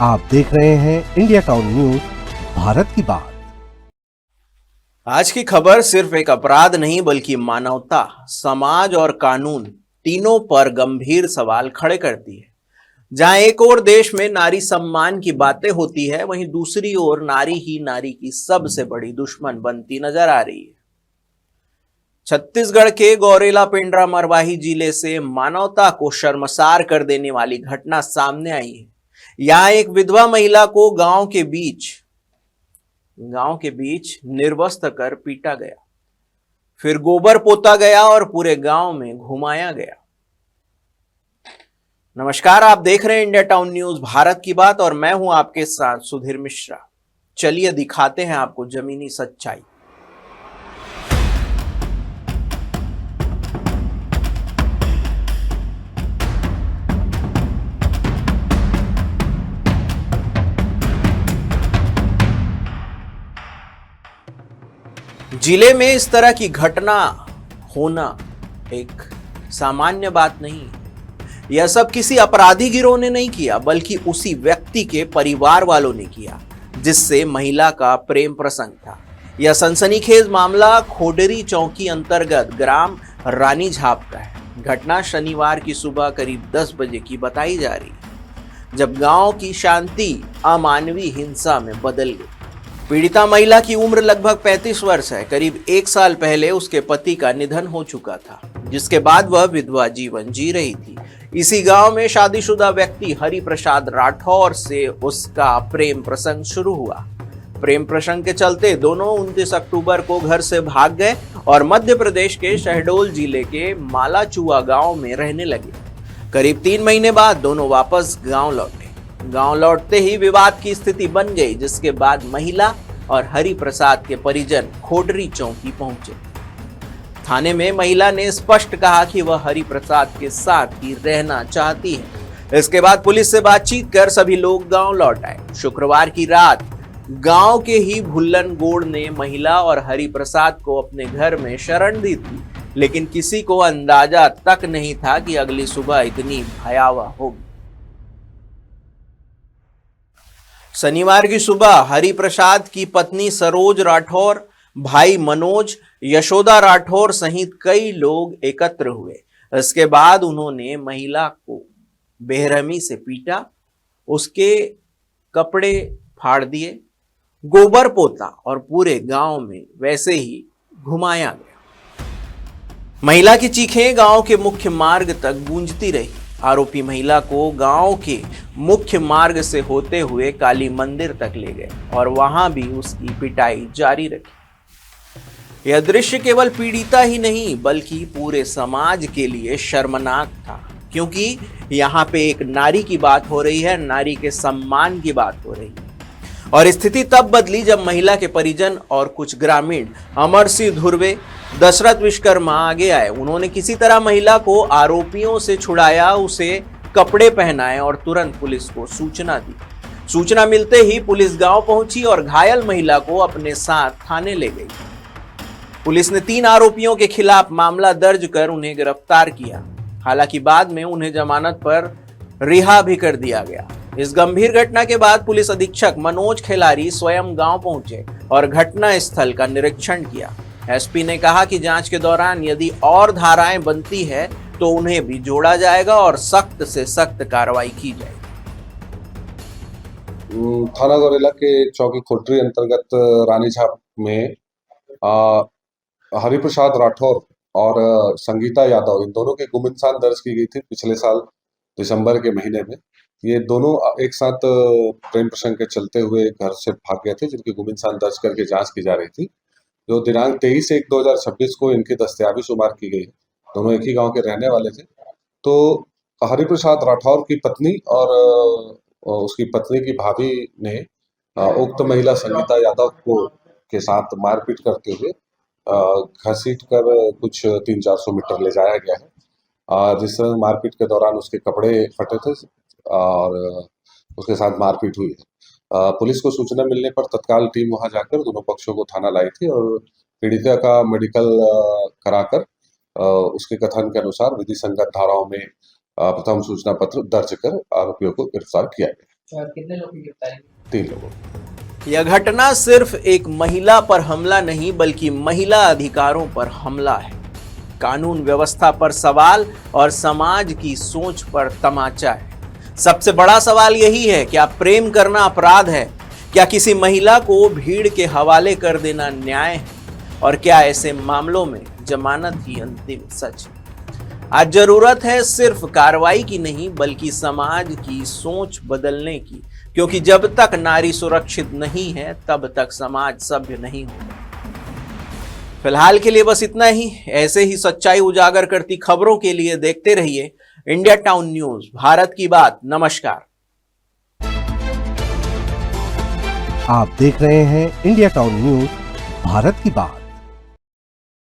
आप देख रहे हैं इंडिया टाउन न्यूज, भारत की बात। आज की खबर सिर्फ एक अपराध नहीं बल्कि मानवता, समाज और कानून तीनों पर गंभीर सवाल खड़े करती है। जहां एक ओर देश में नारी सम्मान की बातें होती है, वहीं दूसरी ओर नारी ही नारी की सबसे बड़ी दुश्मन बनती नजर आ रही है। छत्तीसगढ़ के गौरेला पेंड्रा मरवाही जिले से मानवता को शर्मसार कर देने वाली घटना सामने आई है। यहां एक विधवा महिला को गांव के बीच निर्वस्त्र कर पीटा गया, फिर गोबर पोता गया और पूरे गांव में घुमाया गया। नमस्कार, आप देख रहे हैं इंडिया टाउन न्यूज, भारत की बात, और मैं हूं आपके साथ सुधीर मिश्रा। चलिए दिखाते हैं आपको जमीनी सच्चाई। जिले में इस तरह की घटना होना एक सामान्य बात नहीं है। यह सब किसी अपराधी गिरोह ने नहीं किया, बल्कि उसी व्यक्ति के परिवार वालों ने किया जिससे महिला का प्रेम प्रसंग था। यह सनसनीखेज मामला खोडरी चौकी अंतर्गत ग्राम रानी झाप का है। घटना शनिवार की सुबह करीब 10 बजे की बताई जा रही है, जब गांव की शांति अमानवीय हिंसा में बदल गई। पीड़िता महिला की उम्र लगभग 35 वर्ष है। करीब 1 साल पहले उसके पति का निधन हो चुका था, जिसके बाद वह विधवा जीवन जी रही थी। इसी गांव में शादीशुदा व्यक्ति हरि प्रसाद राठौर से उसका प्रेम प्रसंग शुरू हुआ। प्रेम प्रसंग के चलते दोनों 29 अक्टूबर को घर से भाग गए और मध्य प्रदेश के शहडोल जिले के मालाचुआ गांव में रहने लगे। करीब 3 महीने बाद दोनों वापस गांव लौटे। गांव लौटते ही विवाद की स्थिति बन गई, जिसके बाद महिला और हरि प्रसाद के परिजन खोडरी चौकी पहुंचे। थाने में महिला ने स्पष्ट कहा कि वह हरि प्रसाद के साथ ही रहना चाहती है। इसके बाद पुलिस से बातचीत कर सभी लोग गांव लौट आए। शुक्रवार की रात गांव के ही भुल्लन गोड़ ने महिला और हरि प्रसाद को अपने घर में शरण दी थी, लेकिन किसी को अंदाजा तक नहीं था कि अगली सुबह इतनी भयावह होगी। शनिवार की सुबह हरि प्रसाद की पत्नी सरोज राठौर, भाई मनोज, यशोदा राठौर सहित कई लोग एकत्र हुए। इसके बाद उन्होंने महिला को बेरहमी से पीटा, उसके कपड़े फाड़ दिए, गोबर पोता और पूरे गांव में वैसे ही घुमाया गया। महिला की चीखें गांव के मुख्य मार्ग तक गूंजती रही। आरोपी महिला को गांव के मुख्य मार्ग से होते हुए काली मंदिर तक ले गए और वहां भी उसकी पिटाई जारी रखी। यह दृश्य केवल पीड़िता ही नहीं बल्कि पूरे समाज के लिए शर्मनाक था, क्योंकि यहाँ पे एक नारी की बात हो रही है, नारी के सम्मान की बात हो रही है। और स्थिति तब बदली जब महिला के परिजन और कुछ ग्रामीण अमर सिंह धुर्वे, दशरथ विश्वकर्मा आगे आए। उन्होंने किसी तरह महिला को आरोपियों से छुड़ाया, उसे कपड़े पहनाए और तुरंत पुलिस को सूचना दी। सूचना मिलते ही पुलिस गांव पहुंची और घायल महिला को अपने साथ थाने ले गई। पुलिस ने 3 आरोपियों के खिलाफ मामला दर्ज कर उन्हें गिरफ्तार किया। हालांकि बाद में उन्हें जमानत पर रिहा भी कर दिया गया। इस गंभीर घटना के बाद पुलिस अधीक्षक मनोज खिलारी स्वयं गांव पहुंचे और घटना स्थल का निरीक्षण किया। एसपी ने कहा कि जांच के दौरान यदि और धाराएं बनती है तो उन्हें भी जोड़ा जाएगा और सख्त से सख्त कार्रवाई की जाएगी। थाना गौरेला के चौकी खोडरी अंतर्गत रानी झाप में हरिप्रसाद राठौर और संगीता यादव, इन दोनों के गुम इंसान दर्ज की गई थी पिछले साल दिसंबर के महीने में। ये दोनों एक साथ प्रेम प्रसंग के चलते हुए घर से भाग गए थे, जिनकी गुम इंसान दर्ज करके जांच की जा रही थी। जो दिनांक 23/1/2026 को इनकी दस्तयाबी शुमार की गई है। दोनों एक ही गांव के रहने वाले थे। तो हरिप्रसाद राठौर की पत्नी और उसकी पत्नी की भाभी ने उक्त महिला संगीता यादव को के साथ मारपीट करते हुए घसीट कर कुछ 300-400 मीटर ले जाया गया है। जिस मारपीट के दौरान उसके कपड़े फटे थे और उसके साथ मारपीट हुई है। पुलिस को सूचना मिलने पर तत्काल टीम वहां जाकर दोनों पक्षों को थाना लाई थी और पीड़िता का मेडिकल कराकर उसके कथन के अनुसार विधि संगत धाराओं में प्रथम सूचना पत्र दर्ज कर आरोपियों को गिरफ्तार किया गया। कितने लोग की गिरफ्तारी हुई? 3 लोगों। यह घटना सिर्फ एक महिला पर हमला नहीं बल्कि महिला अधिकारों पर हमला है। कानून व्यवस्था पर सवाल और समाज की सोच पर तमाचा है। सबसे बड़ा सवाल यही है, क्या प्रेम करना अपराध है? क्या किसी महिला को भीड़ के हवाले कर देना न्याय है? और क्या ऐसे मामलों में जमानत ही अंतिम सच है? आज जरूरत है सिर्फ कार्रवाई की नहीं बल्कि समाज की सोच बदलने की, क्योंकि जब तक नारी सुरक्षित नहीं है तब तक समाज सभ्य नहीं होगा। फिलहाल के लिए बस इतना ही। ऐसे ही सच्चाई उजागर करती खबरों के लिए देखते रहिए इंडिया टाउन न्यूज, भारत की बात। नमस्कार। आप देख रहे हैं इंडिया टाउन न्यूज, भारत की बात।